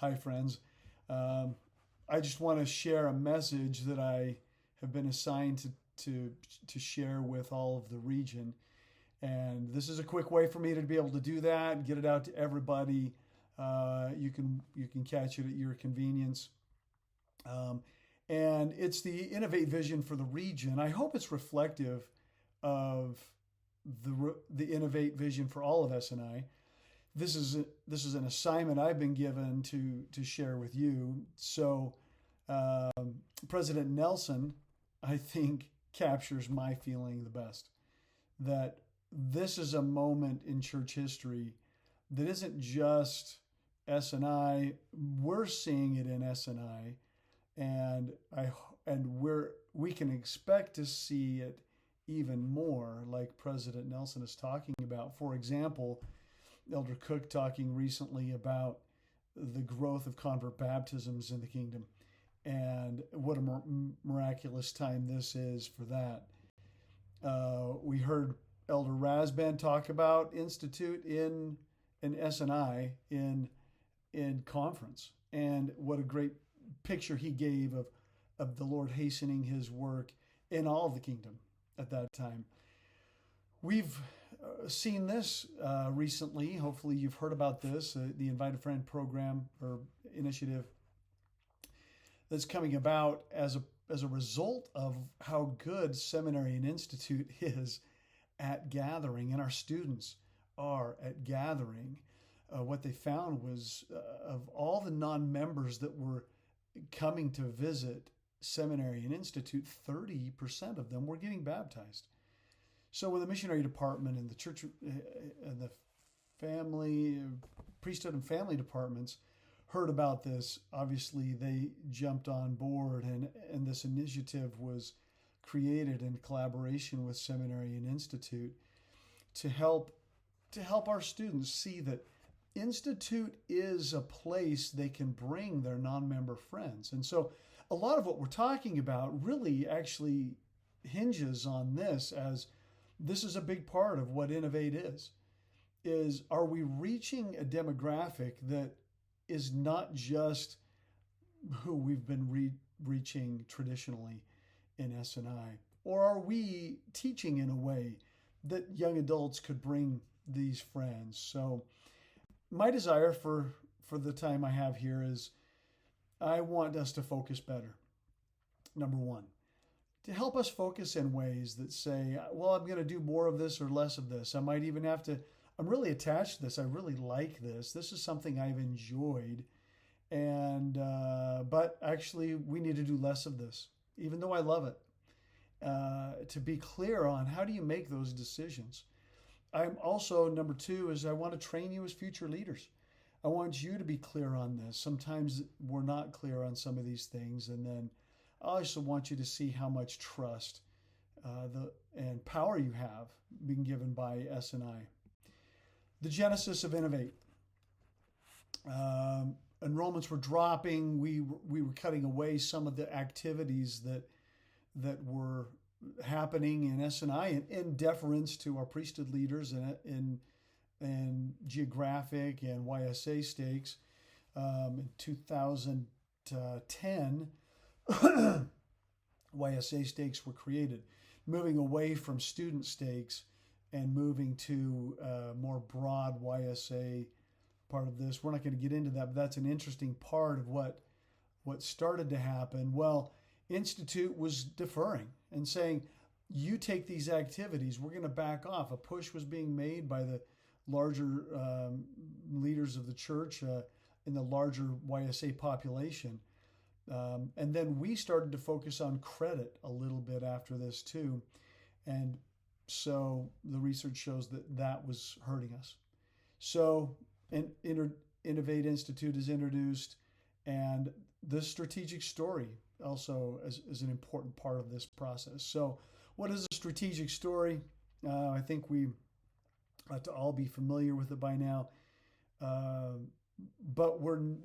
Hi, friends. Um, I just want to share a message that I have been assigned to share with all of the region. And this is a quick way for me to be able to do that, get it out to everybody. You can catch it at your convenience. Um, and it's the Innovate vision for the region. I hope it's reflective of the Innovate vision for all of SNI. This is an assignment I've been given to share with you. So President Nelson, I think, captures my feeling the best. That this is a moment in church history that isn't just SNI. We're seeing it in SNI, and we can expect to see it even more, like President Nelson is talking about. For example, Elder Cook talking recently about the growth of convert baptisms in the kingdom, and what a miraculous time this is for that. We heard Elder Rasband talk about Institute in SNI in conference, and what a great picture he gave of the Lord hastening His work in all of the kingdom at that time. We've seen this recently. Hopefully, you've heard about this, the Invited Friend program or initiative that's coming about as a result of how good Seminary and Institute is at gathering, and our students are at gathering. What they found was of all the non-members that were coming to visit Seminary and Institute, 30% of them were getting baptized. So when the missionary department and the church and the family, priesthood and family departments heard about this, obviously they jumped on board, and this initiative was created in collaboration with Seminary and Institute to help our students see that Institute is a place they can bring their non-member friends. And so a lot of what we're talking about really actually hinges on this, as this is a big part of what Innovate is are we reaching a demographic that is not just who we've been reaching traditionally in SNI, or are we teaching in a way that young adults could bring these friends? So my desire for the time I have here is I want us to focus better. Number one, to help us focus in ways that say, well, I'm going to do more of this or less of this. I might even have to, I'm really attached to this. I really like this. This is something I've enjoyed. And, but actually we need to do less of this, even though I love it. To be clear on how do you make those decisions. I'm also, number two, is I want to train you as future leaders. I want you to be clear on this. Sometimes we're not clear on some of these things. And then I also want you to see how much trust and power you have been given by SNI. The genesis of Innovate. Enrollments were dropping. We were cutting away some of the activities that were happening in SNI in deference to our priesthood leaders and geographic and YSA stakes. In 2010, YSA stakes were created, moving away from student stakes and moving to more broad YSA part of this. We're not going to get into that, but that's an interesting part of what started to happen. Well, Institute was deferring and saying, you take these activities, we're going to back off. A push was being made by the larger leaders of the church in the larger YSA population. And then we started to focus on credit a little bit after this too. And so the research shows that was hurting us. So an Innovate Institute is introduced, and the strategic story also is an important part of this process. So what is a strategic story? I think we ought to all be familiar with it by now. But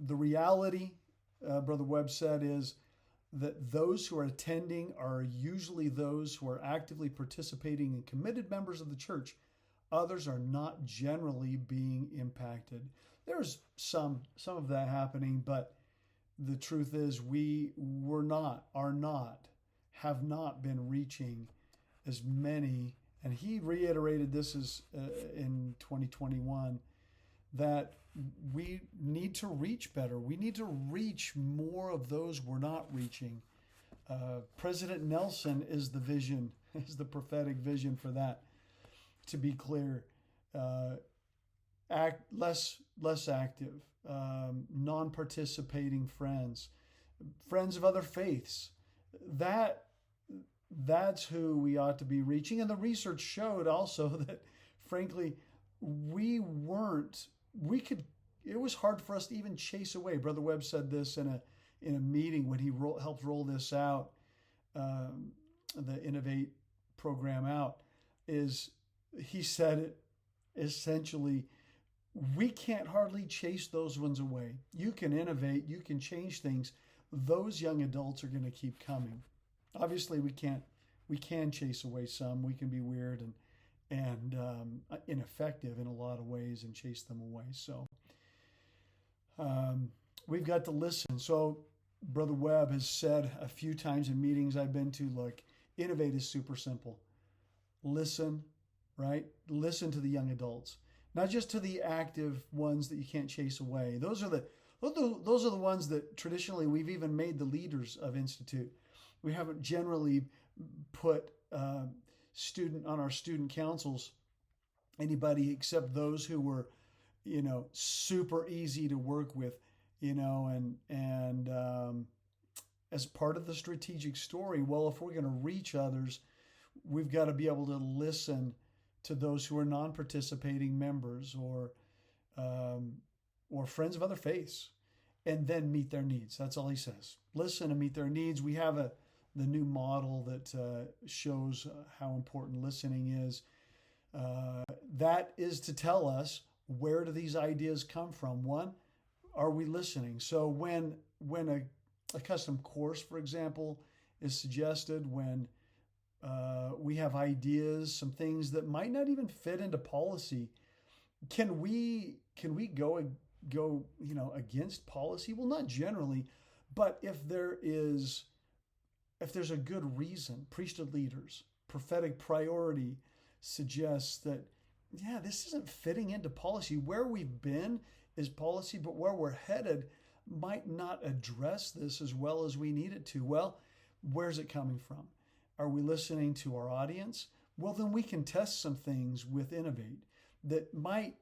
the reality, Brother Webb said, is that those who are attending are usually those who are actively participating and committed members of the church. Others are not generally being impacted. there's some of that happening, but the truth is have not been reaching as many. And he reiterated this in 2021, that we need to reach better. We need to reach more of those we're not reaching. President Nelson is the vision, is the prophetic vision for that. To be clear, less active, non-participating friends of other faiths. That's who we ought to be reaching. And the research showed also that, frankly, it was hard for us to even chase away. Brother Webb said this in a meeting when he helped roll this out, the Innovate program out, he said it essentially, we can't hardly chase those ones away. You can innovate, you can change things. Those young adults are going to keep coming. Obviously, we can chase away some. We can be weird and ineffective in a lot of ways and chase them away. So we've got to listen. So Brother Webb has said a few times in meetings I've been to, look, innovate is super simple. Listen, right? Listen to the young adults, not just to the active ones that you can't chase away. Those are the ones that traditionally we've even made the leaders of Institute. We haven't generally put on our student councils anybody except those who were, super easy to work with, and as part of the strategic story. Well, if we're going to reach others, we've got to be able to listen to those who are non-participating members or friends of other faiths, and then meet their needs. That's all he says. Listen and meet their needs. We have the new model that shows how important listening is. That is to tell us, where do these ideas come from? One, are we listening? So when a custom course, for example, is suggested, when we have ideas, some things that might not even fit into policy, can we go against policy? Well, not generally, but if there's a good reason, priesthood leaders, prophetic priority suggests that, this isn't fitting into policy. Where we've been is policy, but where we're headed might not address this as well as we need it to. Well, where's it coming from? Are we listening to our audience? Well, then we can test some things with Innovate that might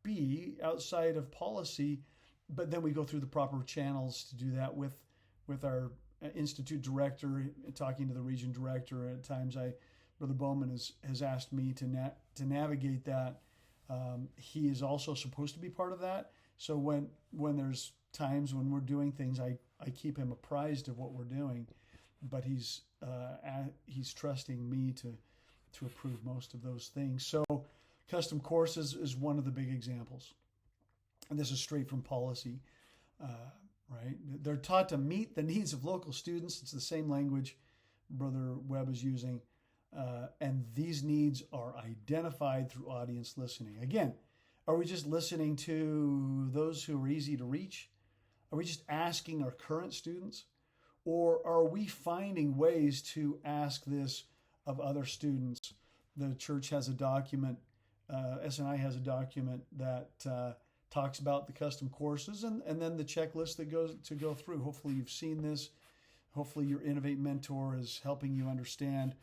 be outside of policy, but then we go through the proper channels to do that with our Institute director, talking to the region director. At times, Brother Bowman has asked me to navigate that. He is also supposed to be part of that. So when there's times when we're doing things, I keep him apprised of what we're doing, but he's trusting me to approve most of those things. So custom courses is one of the big examples, and this is straight from policy. Right? They're taught to meet the needs of local students. It's the same language Brother Webb is using. And these needs are identified through audience listening. Again, are we just listening to those who are easy to reach? Are we just asking our current students? Or are we finding ways to ask this of other students? The church has a document, SNI has a document that talks about the custom courses and then the checklist that go through. Hopefully you've seen this. Hopefully your Innovate mentor is helping you understand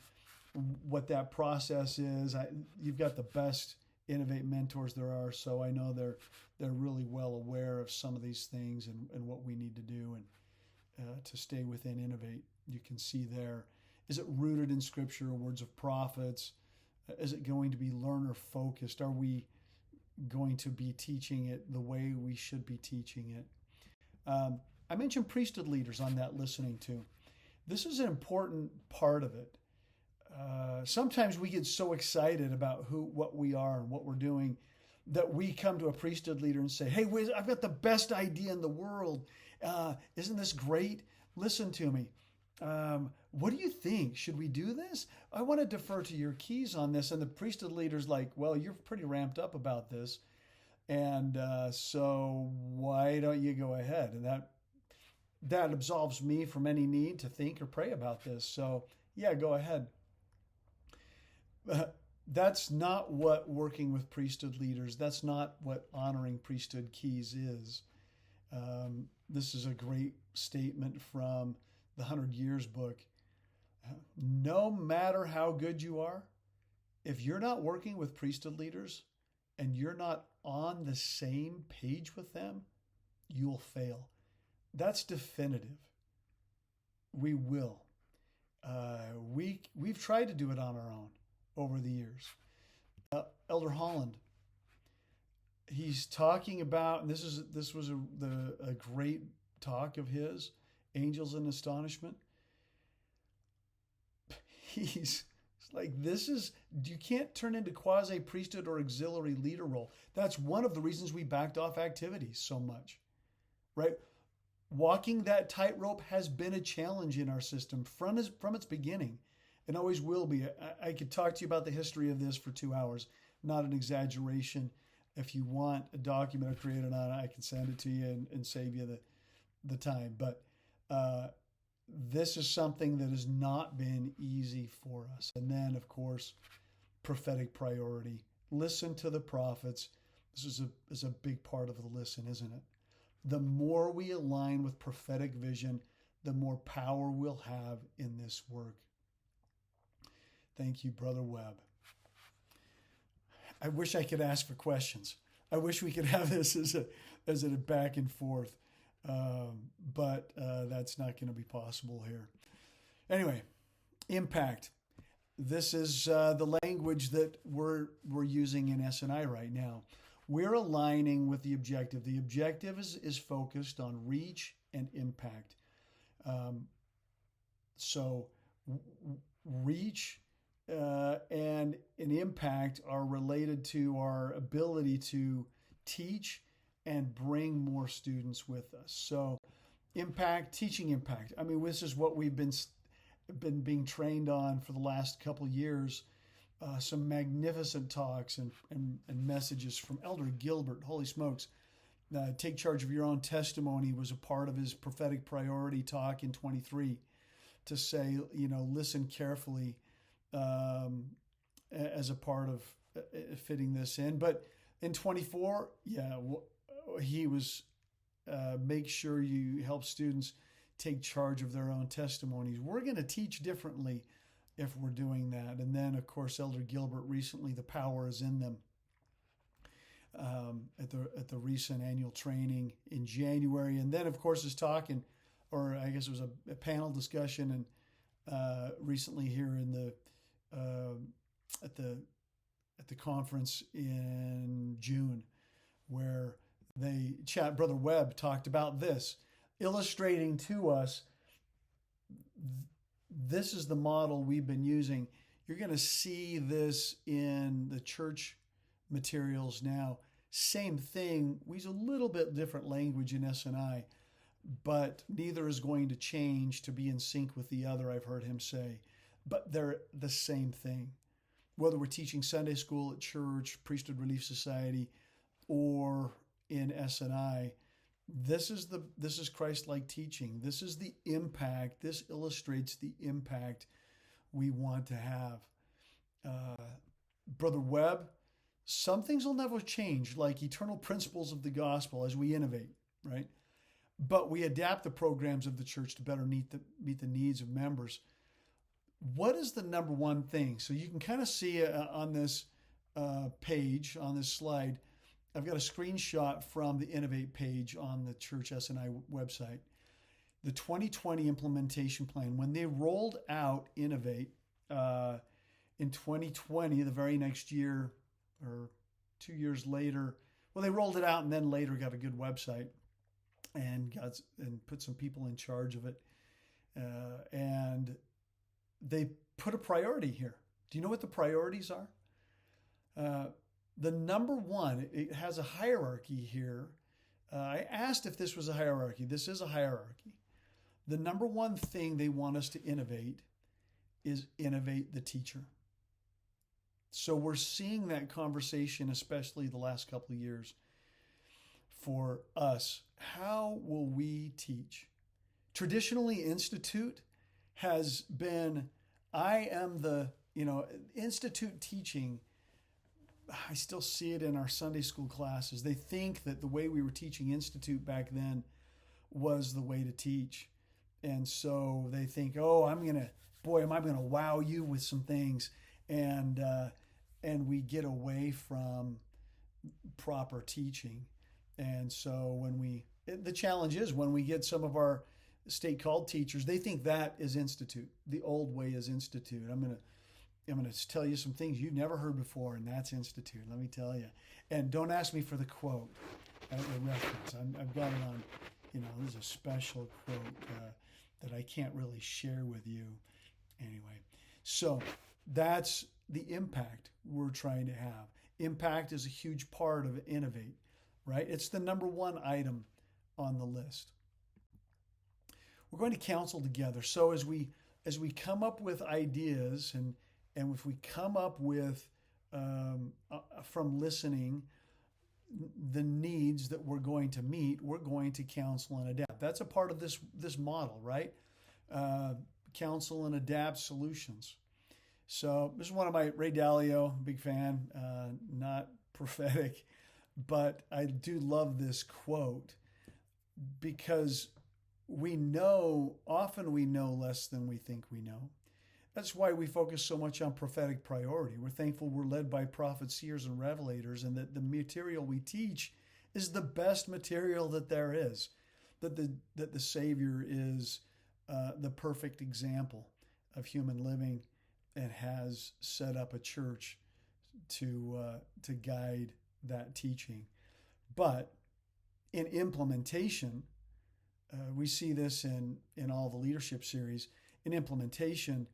what that process is. You've got the best Innovate mentors there are, so I know they're really well aware of some of these things and what we need to do and to stay within Innovate. You can see there, is it rooted in Scripture, words of prophets? Is it going to be learner focused? Are we going to be teaching it the way we should be teaching it? I mentioned priesthood leaders on that listening to. This is an important part of it. Sometimes we get so excited about what we are and what we're doing that we come to a priesthood leader and say, hey, I've got the best idea in the world. Isn't this great? Listen to me. What do you think? Should we do this? I want to defer to your keys on this. And the priesthood leader's like, well, you're pretty ramped up about this. And so why don't you go ahead? And that absolves me from any need to think or pray about this. So yeah, go ahead. That's not what working with priesthood leaders, that's not what honoring priesthood keys is. This is a great statement from the 100 Years book. No matter how good you are, if you're not working with priesthood leaders and you're not on the same page with them, you'll fail. That's definitive. We will. We've tried to do it on our own over the years. Elder Holland, he's talking about, and this was a great talk of his, Angels in Astonishment. He's like, you can't turn into quasi priesthood or auxiliary leader role. That's one of the reasons we backed off activities so much, right? Walking that tightrope has been a challenge in our system from its beginning, and always will be. I could talk to you about the history of this for 2 hours, not an exaggeration. If you want a document I created on it, I can send it to you and save you the time. But this is something that has not been easy for us. And then, of course, prophetic priority. Listen to the prophets. This is a big part of the listen, isn't it? The more we align with prophetic vision, the more power we'll have in this work. Thank you, Brother Webb. I wish I could ask for questions. I wish we could have this as a back and forth, but that's not going to be possible here. Anyway, impact. This is the language that we're using in S&I right now. We're aligning with the objective. The objective is focused on reach and impact. So reach and an impact are related to our ability to teach and bring more students with us. So impact, teaching impact. I mean, this is what we've been being trained on for the last couple of years. Some magnificent talks and messages from Elder Gilbert. Holy smokes. Take charge of your own testimony was a part of his prophetic priority talk in 23 to say, listen carefully as a part of fitting this in. But in 24, he was make sure you help students take charge of their own testimonies. We're going to teach differently if we're doing that. And then, of course, Elder Gilbert recently, the power is in them. At the recent annual training in January, and then of course is talking, or I guess it was a panel discussion, and recently here in the at the conference in June, where Brother Webb talked about this, illustrating to us. This is the model we've been using. You're going to see this in the church materials now. Same thing. We use a little bit different language in S&I, but neither is going to change to be in sync with the other, I've heard him say. But they're the same thing. Whether we're teaching Sunday school at church, Priesthood Relief Society, or in S&I, this is Christ-like teaching. This is the impact. This illustrates the impact we want to have. Brother Webb, some things will never change, like eternal principles of the gospel as we innovate, right? But we adapt the programs of the church to better meet the needs of members. What is the number one thing? So you can kind of see on this page, on this slide, I've got a screenshot from the Innovate page on the Church S&I website. The 2020 implementation plan, when they rolled out Innovate in 2020, the very next year or 2 years later, well, they rolled it out and then later got a good website and put some people in charge of it. And they put a priority here. Do you know what the priorities are? The number one, it has a hierarchy here. I asked if this was a hierarchy. This is a hierarchy. The number one thing they want us to innovate is innovate the teacher. So we're seeing that conversation, especially the last couple of years. for us. How will we teach? Traditionally, Institute has been, Institute teaching, I still see it in our Sunday school classes. They think that the way we were teaching Institute back then was the way to teach. And so they think, oh, am I going to wow you with some things. And we get away from proper teaching. And so the challenge is when we get some of our state called teachers, they think that is Institute. The old way is Institute. I'm going to tell you some things you've never heard before, and that's Institute. Let me tell you. And don't ask me for the quote, the reference. I've got it on. There's a special quote that I can't really share with you. Anyway, so that's the impact we're trying to have. Impact is a huge part of Innovate, right? It's the number one item on the list. We're going to counsel together. So as we come up with ideas and if we come up with from listening the needs that we're going to meet, we're going to counsel and adapt. That's a part of this model, right? Counsel and adapt solutions. So this is one of my Ray Dalio, big fan, not prophetic, but I do love this quote because often we know less than we think we know. That's why we focus so much on prophetic priority. We're thankful we're led by prophets, seers, and revelators, and that the material we teach is the best material that there is, that the Savior is the perfect example of human living and has set up a church to guide that teaching. But in implementation, we see this in all the leadership series. In implementation,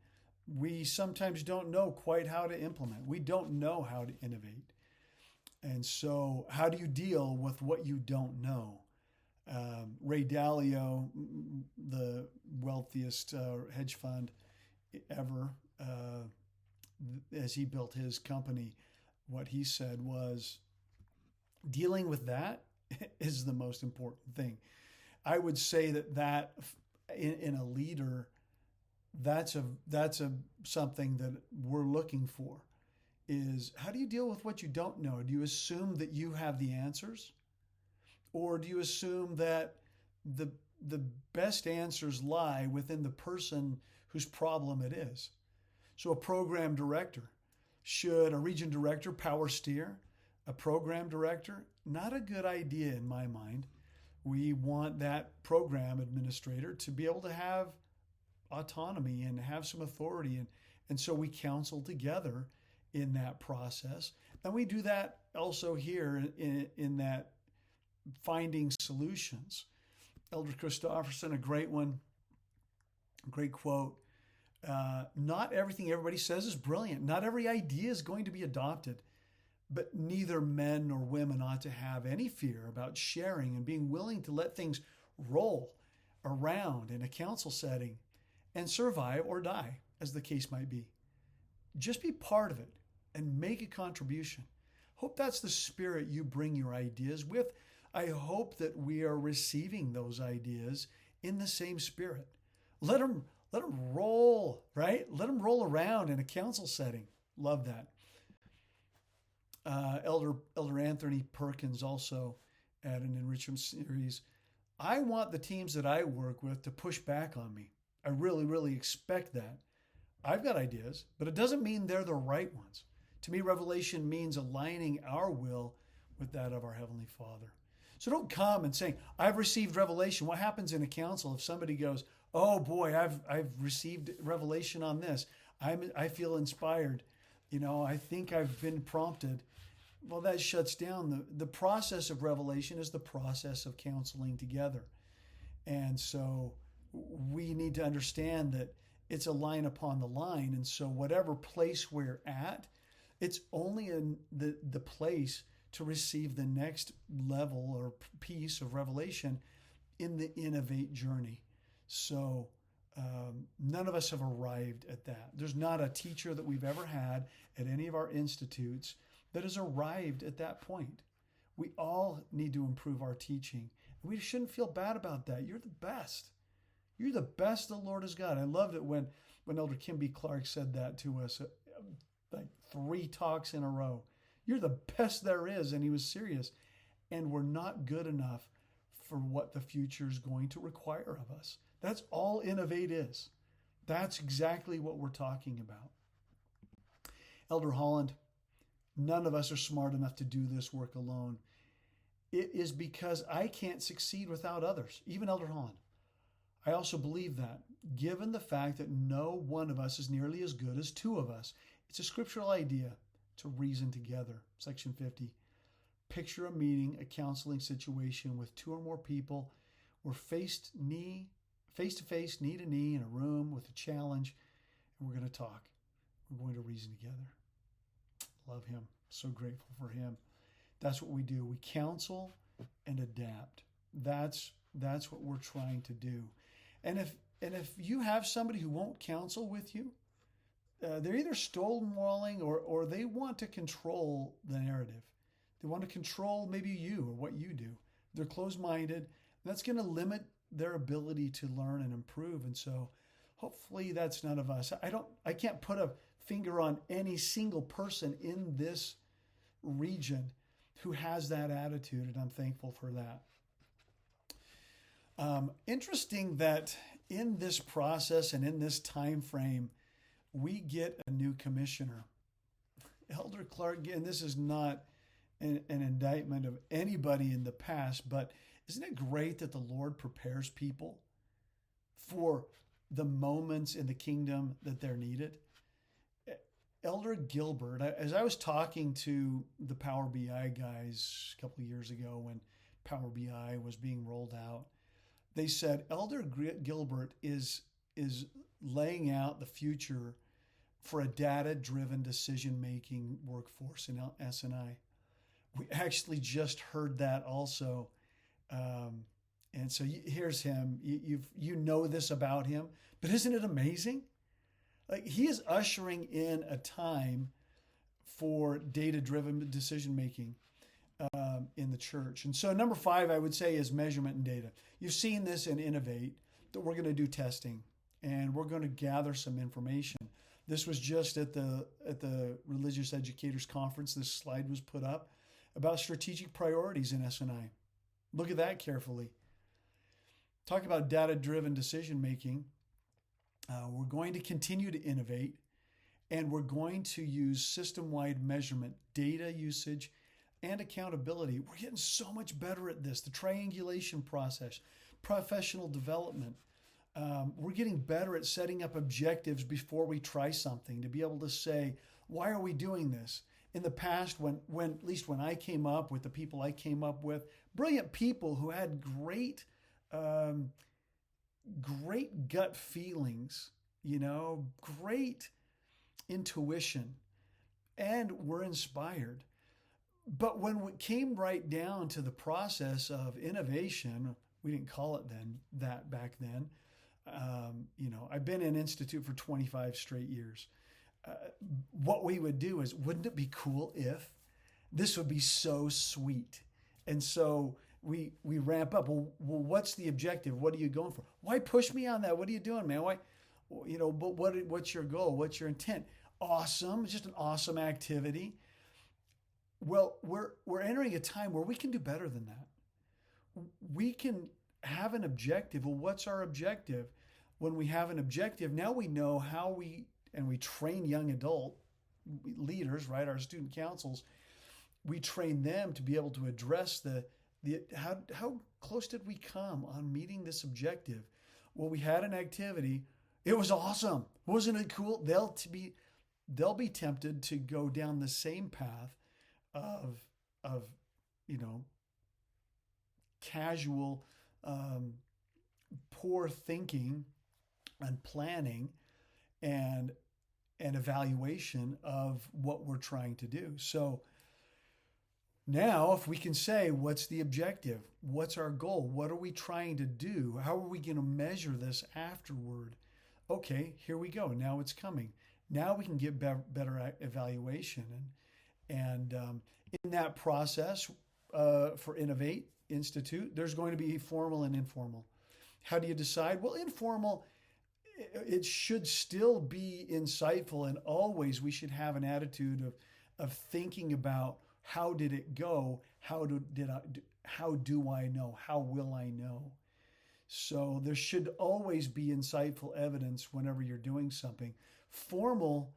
we sometimes don't know quite how to implement. We don't know how to innovate. And so how do you deal with what you don't know? Ray Dalio, the wealthiest hedge fund ever, as he built his company, what he said was, dealing with that is the most important thing. I would say that in a leader, that's something that we're looking for, is how do you deal with what you don't know? Do you assume that you have the answers? Or do you assume that the best answers lie within the person whose problem it is? So a program director, should a region director power steer a program director? Not a good idea in my mind. We want that program administrator to be able to have autonomy and have some authority. And so we counsel together in that process. And we do that also here in that finding solutions. Elder Christofferson, a great one, great quote. Not everything everybody says is brilliant. Not every idea is going to be adopted, but neither men nor women ought to have any fear about sharing and being willing to let things roll around in a council setting and survive or die, as the case might be. Just be part of it and make a contribution. Hope that's the spirit you bring your ideas with. I hope that we are receiving those ideas in the same spirit. Let them roll, right? Let them roll around in a council setting. Love that. Elder Anthony Perkins also at an enrichment series. I want the teams that I work with to push back on me. I really, really expect that. I've got ideas, but it doesn't mean they're the right ones. To me, revelation means aligning our will with that of our Heavenly Father. So don't come and say, I've received revelation. What happens in a council if somebody goes, oh boy, I've received revelation on this. I feel inspired. I think I've been prompted. Well, that shuts down. The process of revelation is the process of counseling together. And so we need to understand that it's a line upon the line. And so whatever place we're at, it's only in the place to receive the next level or piece of revelation in the Innovate journey. So none of us have arrived at that. There's not a teacher that we've ever had at any of our institutes that has arrived at that point. We all need to improve our teaching. We shouldn't feel bad about that. You're the best. You're the best the Lord has got. I loved it when Elder Kim B. Clark said that to us, like 3 talks in a row. You're the best there is. And he was serious. And we're not good enough for what the future is going to require of us. That's all Innovate is. That's exactly what we're talking about. Elder Holland, none of us are smart enough to do this work alone. It is because I can't succeed without others, even Elder Holland. I also believe that, given the fact that no one of us is nearly as good as 2 of us, it's a scriptural idea to reason together. Section 50. Picture a meeting, a counseling situation with 2 or more people. We're face to face, knee to knee in a room with a challenge, and we're going to talk. We're going to reason together. Love him. So grateful for him. That's what we do. We counsel and adapt. That's what we're trying to do. And if you have somebody who won't counsel with you, they're either stonewalling or they want to control the narrative. They want to control maybe you or what you do. They're closed-minded. That's going to limit their ability to learn and improve. And so hopefully that's none of us. I can't put a finger on any single person in this region who has that attitude, and I'm thankful for that. Interesting that in this process and in this time frame, we get a new commissioner. Elder Clark, and this is not an indictment of anybody in the past, but isn't it great that the Lord prepares people for the moments in the kingdom that they're needed? Elder Gilbert, as I was talking to the Power BI guys a couple of years ago when Power BI was being rolled out, they said Elder Gilbert is laying out the future for a data-driven decision-making workforce in S&I. We actually just heard that also. And so here's him. You know this about him, but isn't it amazing? Like, he is ushering in a time for data-driven decision-making in the church. And so number 5, I would say, is measurement and data. You've seen this in Innovate, that we're going to do testing and we're going to gather some information. This was just at the Religious Educators Conference. This slide was put up about strategic priorities in S&I. Look at that carefully. Talk about data-driven decision-making. We're going to continue to innovate, and we're going to use system-wide measurement, data usage, and accountability. We're getting so much better at this. The triangulation process, professional development. We're getting better at setting up objectives before we try something, to be able to say, why are we doing this? In the past, when at least when I came up with the people I came up with, brilliant people who had great gut feelings, great intuition, and were inspired. But when it came right down to the process of innovation, we didn't call it that back then. I've been in Institute for 25 straight years. What we would do is, wouldn't it be cool if this would be so sweet? And so we ramp up. Well, what's the objective? What are you going for? Why push me on that? What are you doing, man? Why, but what's your goal? What's your intent? Awesome. It's just an awesome activity. Well, we're entering a time where we can do better than that. We can have an objective. Well, what's our objective? When we have an objective, now we know how we train young adult leaders, right? Our student councils, we train them to be able to address how close did we come on meeting this objective? Well, we had an activity. It was awesome. Wasn't it cool? They'll be tempted to go down the same path of casual, poor thinking and planning and evaluation of what we're trying to do. So now, if we can say, what's the objective? What's our goal? What are we trying to do? How are we going to measure this afterward? Okay, here we go. Now it's coming. Now we can get better evaluation. And in that process, for Innovate Institute, there's going to be formal and informal. How do you decide? Well, informal, it should still be insightful, and always we should have an attitude of thinking about how did it go? How do I know? How will I know? So there should always be insightful evidence whenever you're doing something. Formal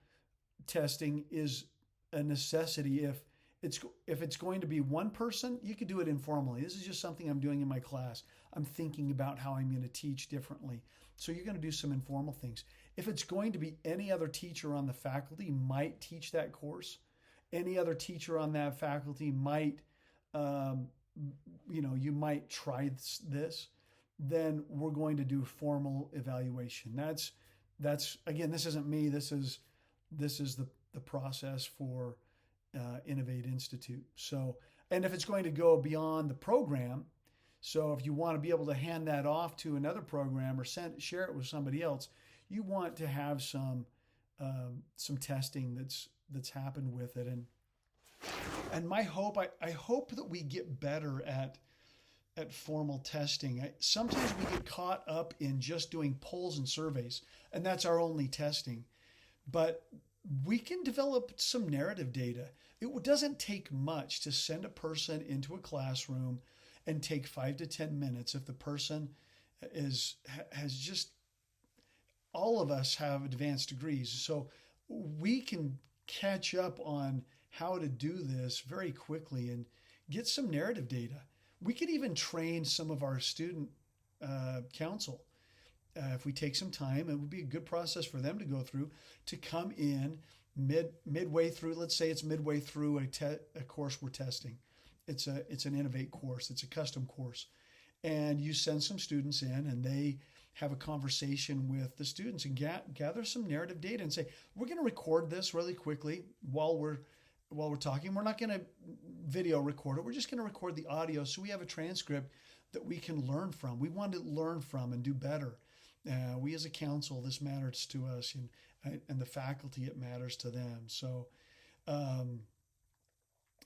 testing is a necessity if it's going to be one person, you could do it informally. This is just something I'm doing in my class. I'm thinking about how I'm going to teach differently. So you're going to do some informal things. If it's going to be any other teacher on the faculty might teach that course, any other teacher on that faculty might, you might try this, then we're going to do formal evaluation. That's again, this isn't me. This is the process for Innovate Institute. So, and if it's going to go beyond the program, so if you want to be able to hand that off to another program or share it with somebody else, you want to have some testing that's happened with it. And my hope, I hope that we get better at formal testing. Sometimes we get caught up in just doing polls and surveys, and that's our only testing. But we can develop some narrative data. It doesn't take much to send a person into a classroom and take 5 to 10 minutes if the person has just, all of us have advanced degrees. So we can catch up on how to do this very quickly and get some narrative data. We could even train some of our student council. If we take some time, it would be a good process for them to go through to come in midway through. Let's say it's midway through a course we're testing. It's an Innovate course. It's a custom course. And you send some students in and they have a conversation with the students and gather some narrative data and say, we're going to record this really quickly while we're talking. We're not going to video record it. We're just going to record the audio so we have a transcript that we can learn from. We want to learn from and do better. We as a council, this matters to us, and the faculty, it matters to them. So,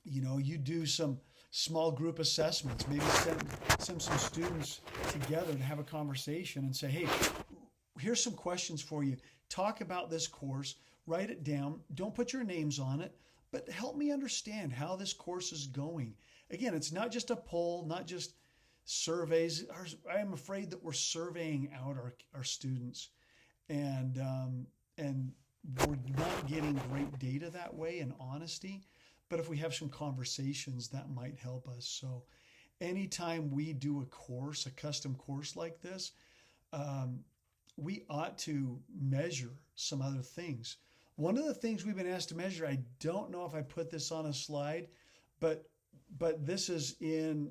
you do some small group assessments, maybe send some students together to have a conversation and say, hey, here's some questions for you. Talk about this course, write it down. Don't put your names on it, but help me understand how this course is going. Again, it's not just a poll, not just surveys. I am afraid that we're surveying out our students, and we're not getting great data that way and honesty. But if we have some conversations, that might help us. So anytime we do a course, a custom course like this, we ought to measure some other things. One of the things we've been asked to measure, I don't know if I put this on a slide, but this is in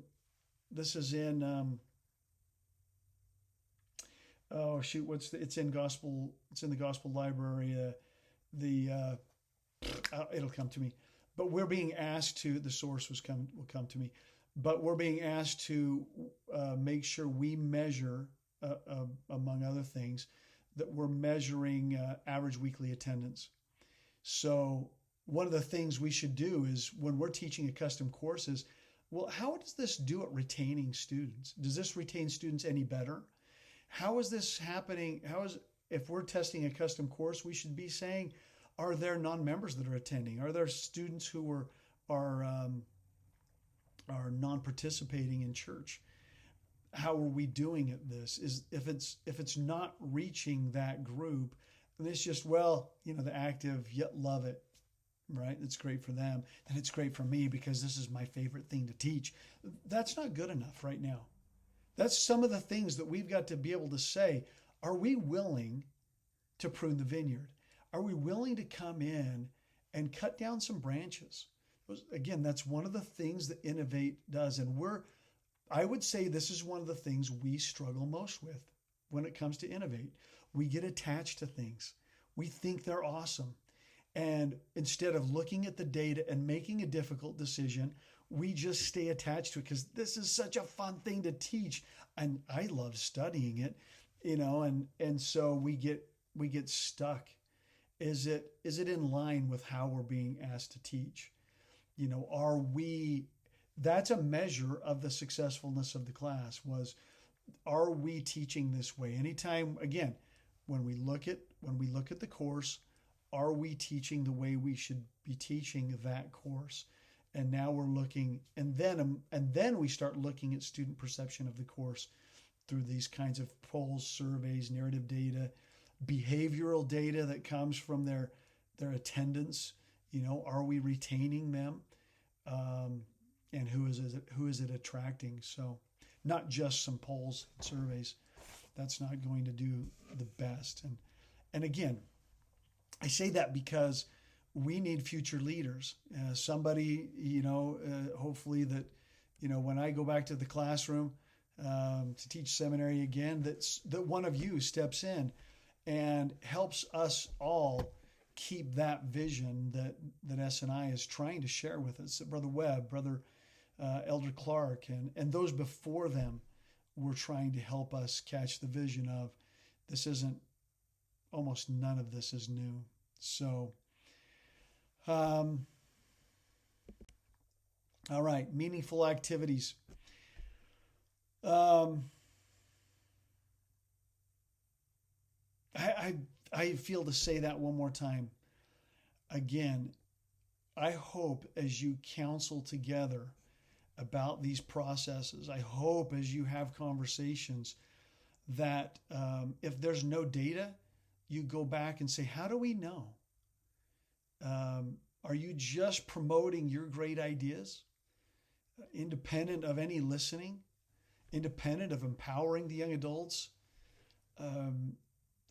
oh shoot, it's in the gospel library. It'll come to me. But we're being asked to, the source will come to me, but we're being asked to make sure we measure, among other things, that we're measuring average weekly attendance. So one of the things we should do is when we're teaching a custom course is, well, how does this do at retaining students? Does this retain students any better? How is this happening? If we're testing a custom course, we should be saying, are there non-members that are attending? Are there students who are non-participating in church? How are we doing at this? If it's not reaching that group, and it's just, the active yet love it, right? It's great for them, and it's great for me because this is my favorite thing to teach. That's not good enough right now. That's some of the things that we've got to be able to say. Are we willing to prune the vineyard? Are we willing to come in and cut down some branches? Again, that's one of the things that Innovate does. And I would say this is one of the things we struggle most with when it comes to Innovate. We get attached to things. We think they're awesome. And instead of looking at the data and making a difficult decision, we just stay attached to it because this is such a fun thing to teach. And I love studying it, and so we get stuck. Is it in line with how we're being asked to teach? Are we that's a measure of the successfulness of the class. Was, are we teaching this way? Anytime, again, when we look at the course, are we teaching the way we should be teaching that course? And now we're looking, and then we start looking at student perception of the course through these kinds of polls, surveys, narrative data, behavioral data that comes from their attendance. Are we retaining them? And who is it attracting? So not just some polls and surveys. That's not going to do the best. And again, I say that because we need future leaders. Somebody, hopefully that, when I go back to the classroom to teach seminary again, that one of you steps in and helps us all keep that vision that SNI is trying to share with us. Brother Webb, Brother Elder Clark, and those before them were trying to help us catch the vision of almost none of this is new. So, all right, meaningful activities. I feel to say that one more time. Again, I hope as you counsel together about these processes, I hope as you have conversations that if there's no data, you go back and say, how do we know? Are you just promoting your great ideas, independent of any listening, independent of empowering the young adults?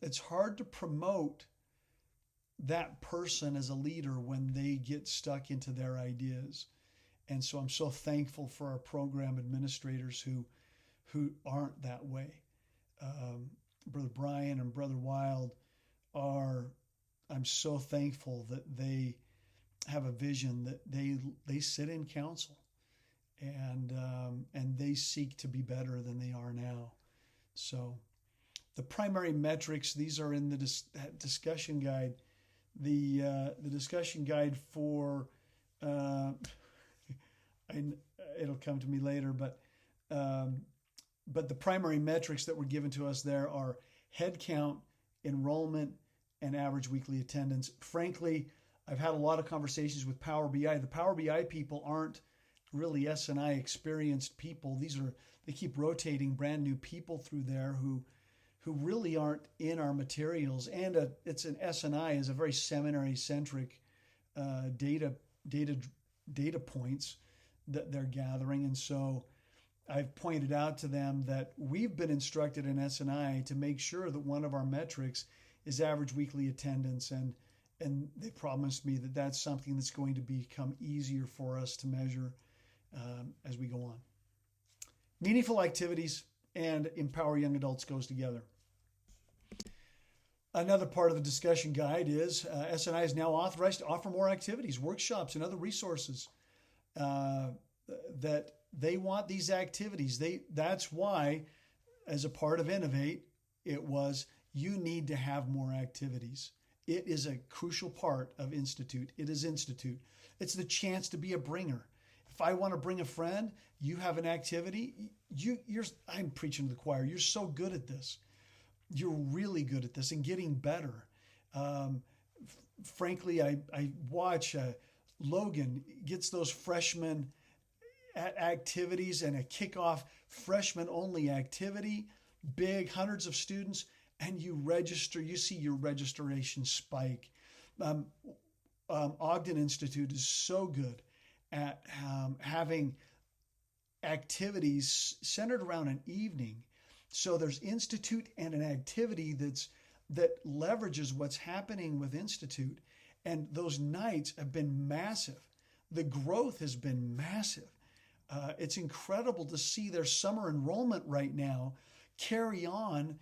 It's hard to promote that person as a leader when they get stuck into their ideas. And so I'm so thankful for our program administrators who aren't that way. Brother Brian and Brother Wild I'm so thankful that they have a vision, that they sit in council and they seek to be better than they are now. So the primary metrics, these are in the discussion guide. The discussion guide for, it'll come to me later, but the primary metrics that were given to us there are head count, enrollment, and average weekly attendance. Frankly, I've had a lot of conversations with Power BI. The Power BI people aren't really S&I experienced people. They keep rotating brand new people through there who really aren't in our materials. And it's an S&I is a very seminary centric data points that they're gathering. And so I've pointed out to them that we've been instructed in S&I to make sure that one of our metrics is average weekly attendance, and they promised me that that's something that's going to become easier for us to measure as we go on. Meaningful activities and empower young adults goes together. Another part of the discussion guide is S&I is now authorized to offer more activities, workshops, and other resources that they want these activities. That's why, as a part of Innovate, it was, you need to have more activities. It is a crucial part of Institute. It is Institute. It's the chance to be a bringer. If I want to bring a friend, you have an activity. I'm preaching to the choir. You're so good at this. You're really good at this and getting better. Frankly, I watch Logan gets those freshmen at activities and a kickoff freshman only activity, big hundreds of students, and you register, you see your registration spike. Ogden Institute is so good at having activities centered around an evening. So there's Institute and an activity that leverages what's happening with Institute. And those nights have been massive. The growth has been massive. It's incredible to see their summer enrollment right now carry on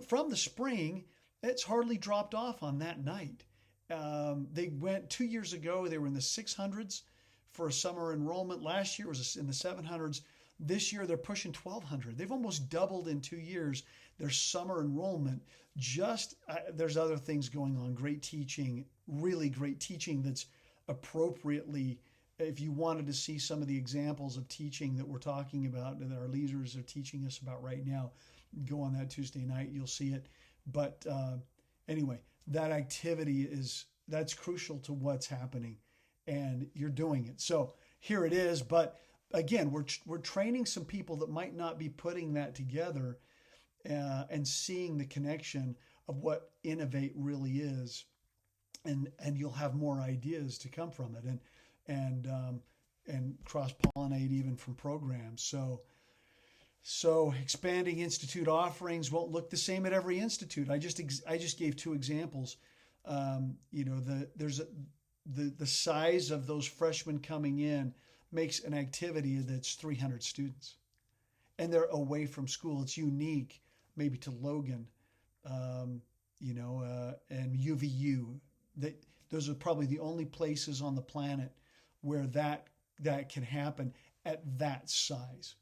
from the spring. It's hardly dropped off on that night. They went 2 years ago, they were in the 600s for a summer enrollment. Last year was in the 700s. This year they're pushing 1,200. They've almost doubled in 2 years their summer enrollment. There's other things going on. Great teaching, really great teaching that's appropriately if you wanted to see some of the examples of teaching that we're talking about, that our leaders are teaching us about right now, go on that Tuesday night, you'll see it. But anyway, that activity that's crucial to what's happening, and you're doing it. So here it is. But again, we're training some people that might not be putting that together and seeing the connection of what innovate really is, and you'll have more ideas to come from it, and cross-pollinate even from programs. So expanding institute offerings won't look the same at every institute. I just gave two examples. The size of those freshmen coming in makes an activity that's 300 students, and they're away from school. It's unique, maybe to Logan, and UVU. Those are probably the only places on the planet where that can happen at that size.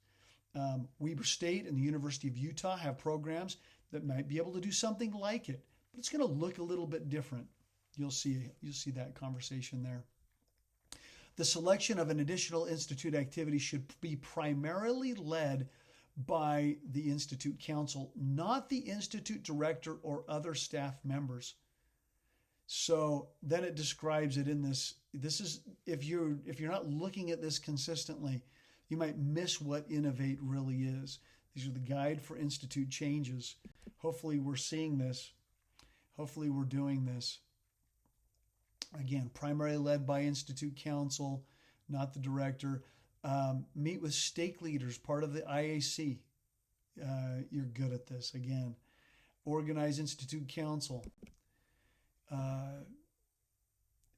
Weber State and the University of Utah have programs that might be able to do something like it, but it's going to look a little bit different. You'll see that conversation there. The selection of an additional institute activity should be primarily led by the Institute Council, not the Institute Director or other staff members. So then it describes it in this. This is, if you're not looking at this consistently, you might miss what innovate really is. These are the guide for institute changes. Hopefully we're seeing this. Hopefully we're doing this. Again, primarily led by Institute Council, not the director. Meet with stake leaders, part of the IAC. You're good at this. Again, organize Institute Council.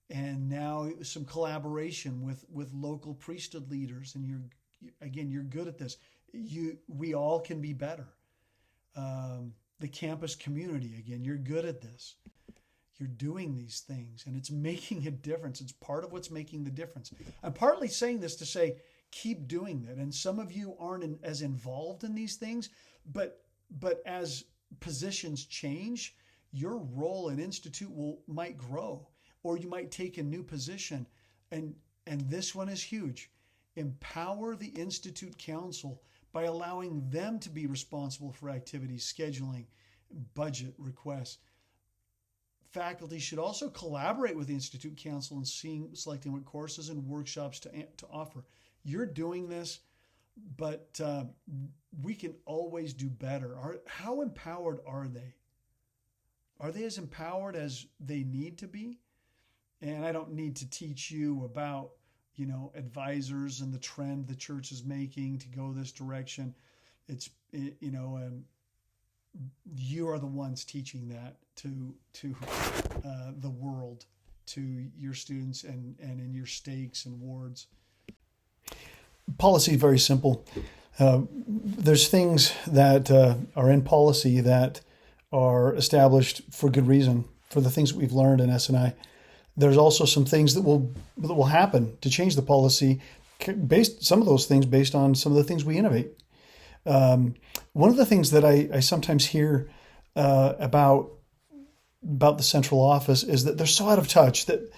And now some collaboration with local priesthood leaders. And you're good at this. We all can be better. The campus community, again, you're good at this. You're doing these things, and it's making a difference. It's part of what's making the difference. I'm partly saying this to say, keep doing that. And some of you aren't as involved in these things, but as positions change, your role in institute might grow, or you might take a new position. And this one is huge. Empower the Institute Council by allowing them to be responsible for activities, scheduling, budget requests. Faculty should also collaborate with the Institute Council in selecting what courses and workshops to offer. You're doing this, but we can always do better. How empowered are they? Are they as empowered as they need to be? And I don't need to teach you about, advisors and the trend the church is making to go this direction. You are the ones teaching that to the world, to your students and in your stakes and wards. Policy is very simple. There's things that are in policy that are established for good reason, for the things that we've learned in S&I. There's also some things that will happen to change the policy, some of those things based on some of the things we innovate. One of the things that I sometimes hear about the central office is that they're so out of touch that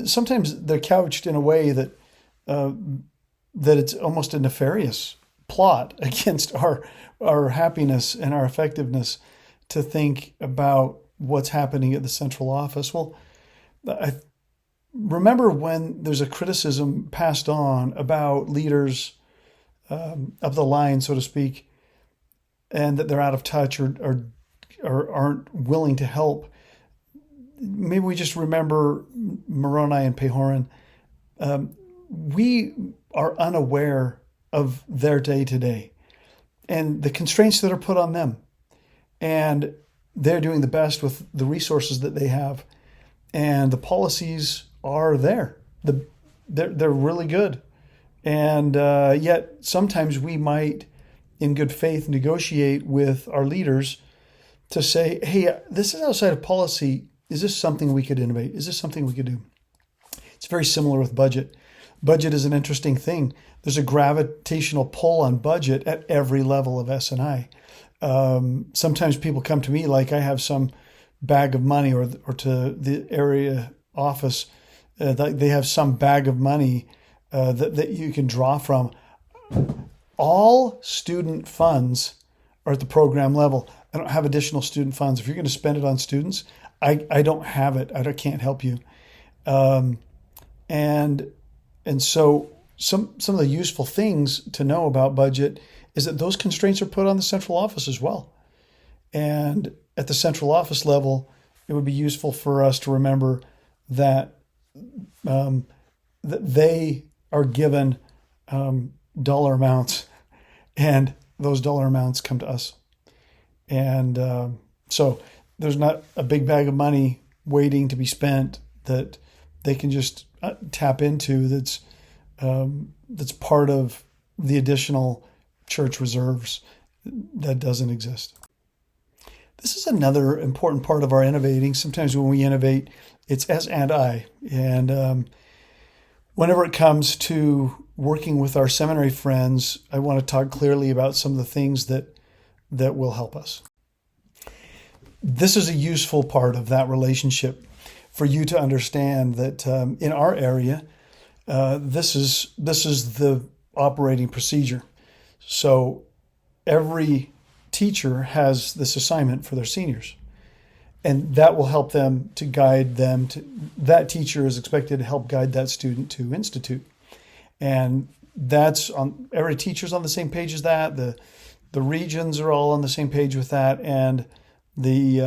sometimes they're couched in a way that it's almost a nefarious plot against our happiness and our effectiveness to think about what's happening at the central office. Well, I remember when there's a criticism passed on about leaders up the line, so to speak, and that they're out of touch or aren't willing to help. Maybe we just remember Moroni and Pehoran. We are unaware of their day-to-day and the constraints that are put on them. And they're doing the best with the resources that they have. And the policies are there. They're really good. And yet sometimes we might, in good faith, negotiate with our leaders to say, hey, this is outside of policy. Is this something we could innovate? Is this something we could do? It's very similar with budget. Budget is an interesting thing. There's a gravitational pull on budget at every level of S&I. Sometimes people come to me like I have some bag of money, or to the area office, they have some bag of money that you can draw from. All student funds are at the program level. I don't have additional student funds. If you're going to spend it on students, I don't have it. I can't help you. And so some of the useful things to know about budget is that those constraints are put on the central office as well. And at the central office level, it would be useful for us to remember that that they are given dollar amounts, and those dollar amounts come to us. And so there's not a big bag of money waiting to be spent that they can just tap into that's part of the additional church reserves that doesn't exist. This is another important part of our innovating. Sometimes when we innovate, it's S and I. And whenever it comes to working with our seminary friends, I want to talk clearly about some of the things that will help us. This is a useful part of that relationship for you to understand that in our area, this is the operating procedure. So every teacher has this assignment for their seniors, and that will help them to guide them to, that teacher is expected to help guide that student to institute. And that's on every teacher's on the same page as that. The regions are all on the same page with that, and their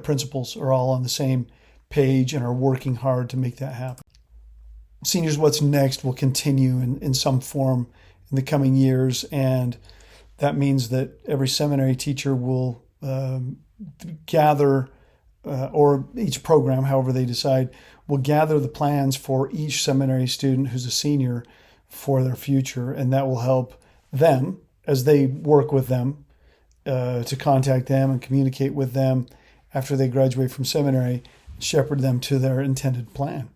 principals are all on the same page and are working hard to make that happen. Seniors What's Next will continue in some form in the coming years, and that means that every seminary teacher will gather, or each program, however they decide, will gather the plans for each seminary student who's a senior for their future, and that will help them as they work with them to contact them and communicate with them after they graduate from seminary, shepherd them to their intended plan.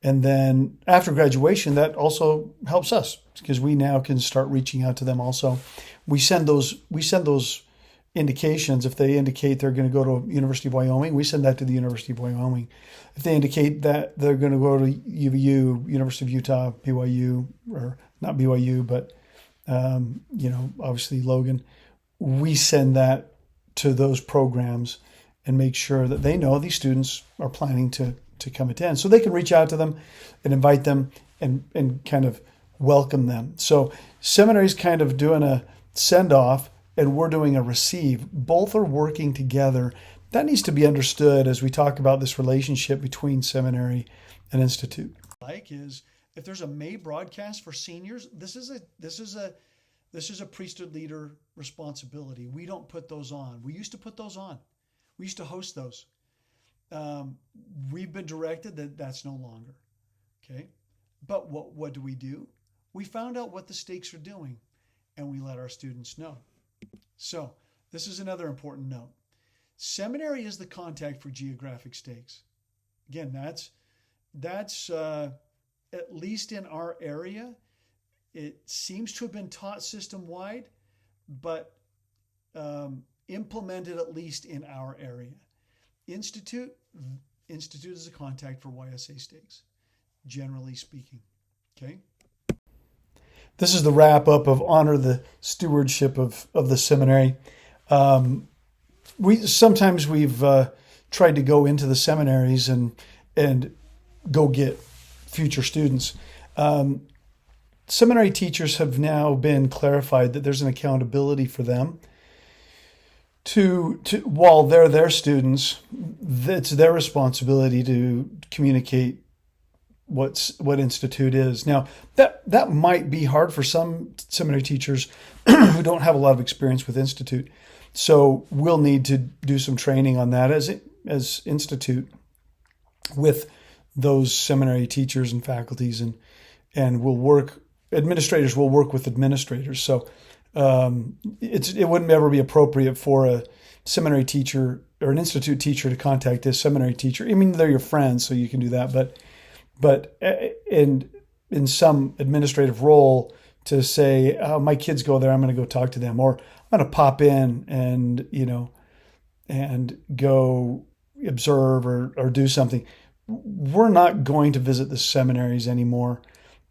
And then after graduation, that also helps us because we now can start reaching out to them also. We send those indications. If they indicate they're going to go to University of Wyoming, we send that to the University of Wyoming. If they indicate that they're going to go to UVU, University of Utah, BYU, or not BYU, but obviously Logan, we send that to those programs and make sure that they know these students are planning to come attend, so they can reach out to them and invite them and kind of welcome them. So seminary's kind of doing a send-off and we're doing a receive. Both are working together. That needs to be understood as we talk about this relationship between seminary and institute. Like is if there's a May broadcast for seniors, this is a priesthood leader responsibility. We don't put those on. We used to put those on. We used to host those. We've been directed that that's no longer. Okay. But what do? We found out what the stakes are doing and we let our students know. So this is another important note. Seminary is the contact for geographic stakes. Again, that's at least in our area. It seems to have been taught system-wide, but implemented at least in our area. Institute is a contact for YSA stakes, generally speaking. Okay. This is the wrap up of honor the stewardship of the seminary. We've tried to go into the seminaries and go get future students. Seminary teachers have now been clarified that there's an accountability for them to while they're their students, it's their responsibility to communicate what institute is. Now that might be hard for some seminary teachers who don't have a lot of experience with institute. So we'll need to do some training on that as institute with those seminary teachers and faculties, and administrators will work with administrators. So it wouldn't ever be appropriate for a seminary teacher or an institute teacher to contact a seminary teacher. I mean, they're your friends, so you can do that. But in some administrative role to say, oh, my kids go there, I'm going to go talk to them, or I'm going to pop in and go observe or do something. we're not going to visit the seminaries anymore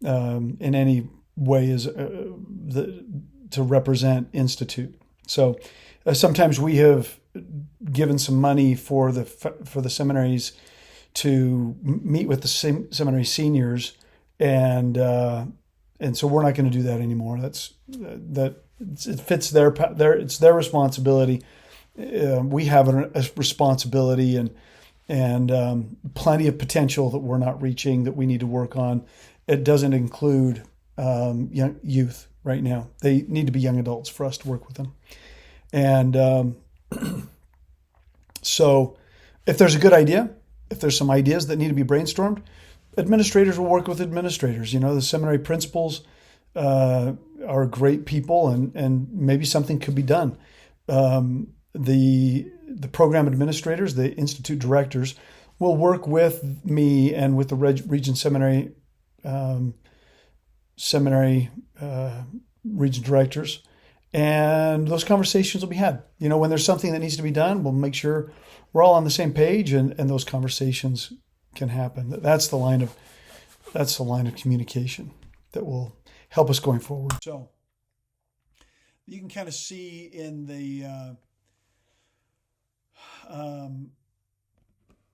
in any way to represent Institute. So sometimes we have given some money for the seminaries to meet with the seminary seniors, and so we're not going to do that anymore. It fits it's their responsibility. We have a responsibility and plenty of potential that we're not reaching that we need to work on. It doesn't include young youth right now. They need to be young adults for us to work with them. And so if there's a good idea, if there's some ideas that need to be brainstormed, administrators will work with administrators. The seminary principals are great people, and maybe something could be done. The program administrators, the institute directors, will work with me and with the region seminary region directors, and those conversations will be had. When there's something that needs to be done, we'll make sure we're all on the same page, and those conversations can happen. That's the line of communication that will help us going forward. So you can kind of see in the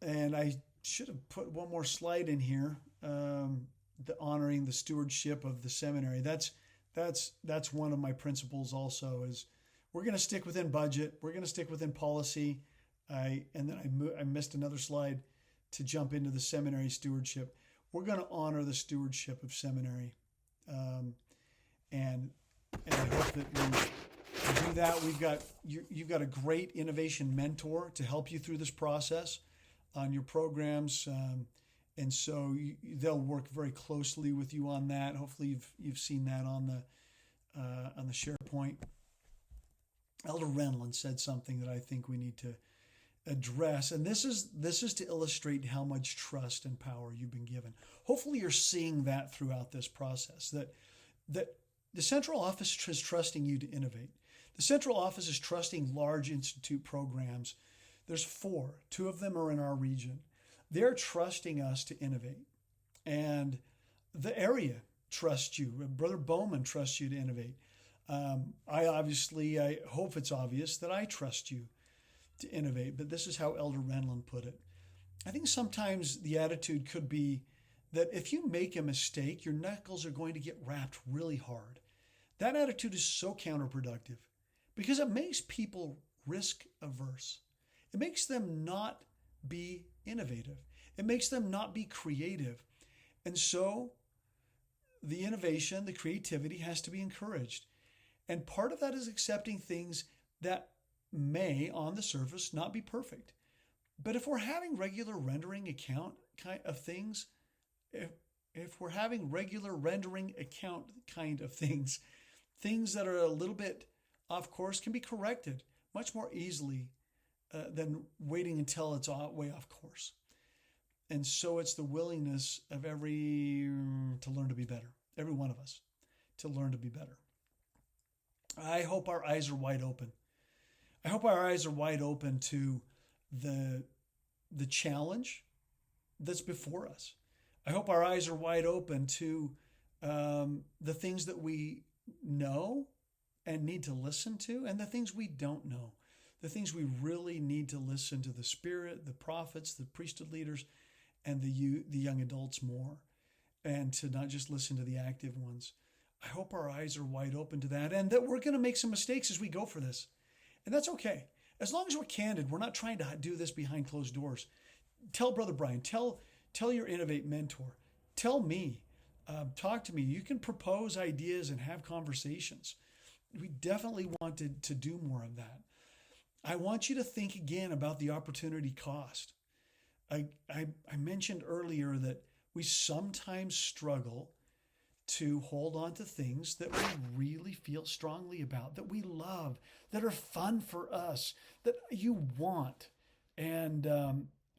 and I should have put one more slide in here, the honoring the stewardship of the seminary. That's one of my principles also, is we're going to stick within budget. We're going to stick within policy. I missed another slide to jump into the seminary stewardship. We're going to honor the stewardship of seminary. And I hope that we do that. You've got a great innovation mentor to help you through this process on your programs. And so they'll work very closely with you on that. Hopefully you've seen that on the SharePoint. Elder Renlund said something that I think we need to address, and this is to illustrate how much trust and power you've been given. Hopefully you're seeing that throughout this process, that the central office is trusting you to innovate. The central office is trusting large institute programs. There's 4. 2 of them are in our region. They're trusting us to innovate. And the area trusts you. Brother Bowman trusts you to innovate. I hope it's obvious that I trust you to innovate, but this is how Elder Renlund put it. I think sometimes the attitude could be that if you make a mistake, your knuckles are going to get rapped really hard. That attitude is so counterproductive because it makes people risk averse. It makes them not be innovative. It makes them not be creative. And so the innovation, the creativity has to be encouraged. And part of that is accepting things that may, on the surface, not be perfect. But if we're having regular rendering account kind of things, if we're having regular rendering account kind of things that are a little bit off course can be corrected much more easily than waiting until it's way off course. And so it's the willingness of to learn to be better. Every one of us to learn to be better. I hope our eyes are wide open. I hope our eyes are wide open to the challenge that's before us. I hope our eyes are wide open to the things that we know and need to listen to, and the things we don't know. The things we really need to listen to the Spirit, the prophets, the priesthood leaders, and the young adults more, and to not just listen to the active ones. I hope our eyes are wide open to that, and that we're going to make some mistakes as we go for this. And that's okay. As long as we're candid, we're not trying to do this behind closed doors. Tell Brother Brian, tell your Innovate mentor, tell me, talk to me. You can propose ideas and have conversations. We definitely want to do more of that. I want you to think again about the opportunity cost. I mentioned earlier that we sometimes struggle to hold on to things that we really feel strongly about, that we love, that are fun for us, that you want. And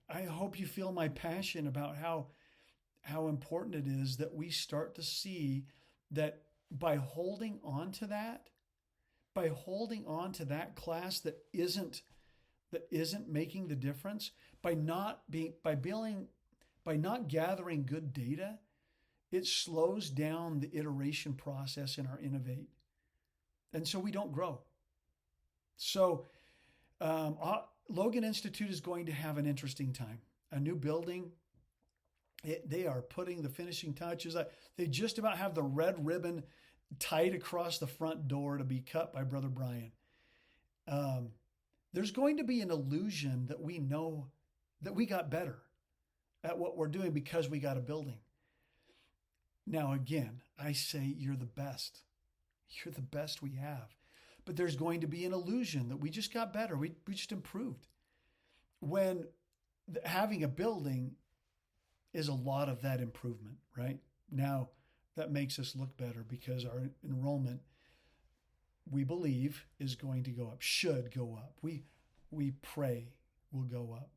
I hope you feel my passion about how important it is that we start to see that by holding on to that, class that isn't making the difference, by By not gathering good data, it slows down the iteration process in our innovate. And so we don't grow. So Logan Institute is going to have an interesting time. A new building. They are putting the finishing touches. They just about have the red ribbon tied across the front door to be cut by Brother Brian. There's going to be an illusion that we know that we got better at what we're doing because we got a building. Now, again, I say you're the best. You're the best we have. But there's going to be an illusion that we just got better. We just improved. When having a building is a lot of that improvement, right? Now, that makes us look better because our enrollment, we believe, is going to go up, should go up. We pray will go up.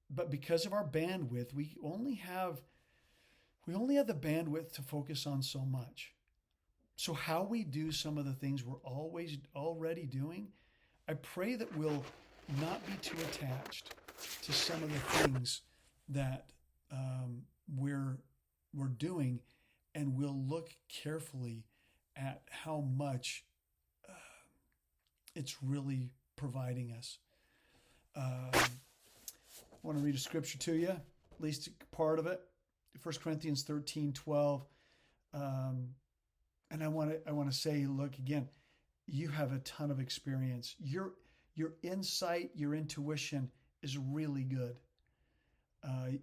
But because of our bandwidth, we only have the bandwidth to focus on so much. So how we do some of the things we're already doing, I pray that we'll not be too attached to some of the things that we're doing, and we'll look carefully at how much it's really providing us. I want to read a scripture to you, at least part of it. 1 Corinthians 13:12. And I want to say, look, again, you have a ton of experience. Your insight, your intuition is really good.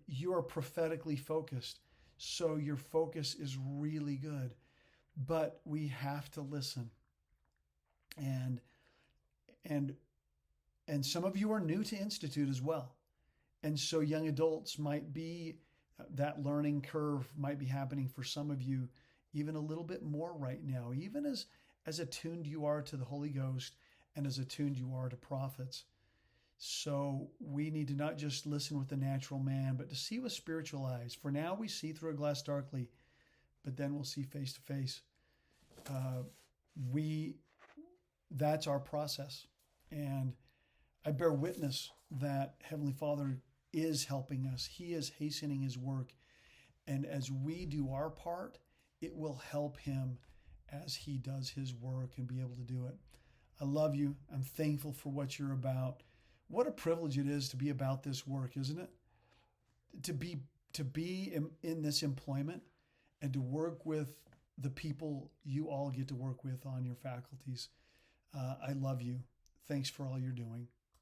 You are prophetically focused, so your focus is really good. But we have to listen. And some of you are new to Institute as well. And so young adults might be, that learning curve might be happening for some of you even a little bit more right now, even as attuned you are to the Holy Ghost and as attuned you are to prophets. So we need to not just listen with the natural man, but to see with spiritual eyes. For now we see through a glass darkly, but then we'll see face to face. That's our process. And I bear witness that Heavenly Father is helping us. He is hastening his work. And as we do our part, it will help him as he does his work and be able to do it. I love you. I'm thankful for what you're about. What a privilege it is to be about this work, isn't it? To be in this employment and to work with the people you all get to work with on your faculties. I love you. Thanks for all you're doing.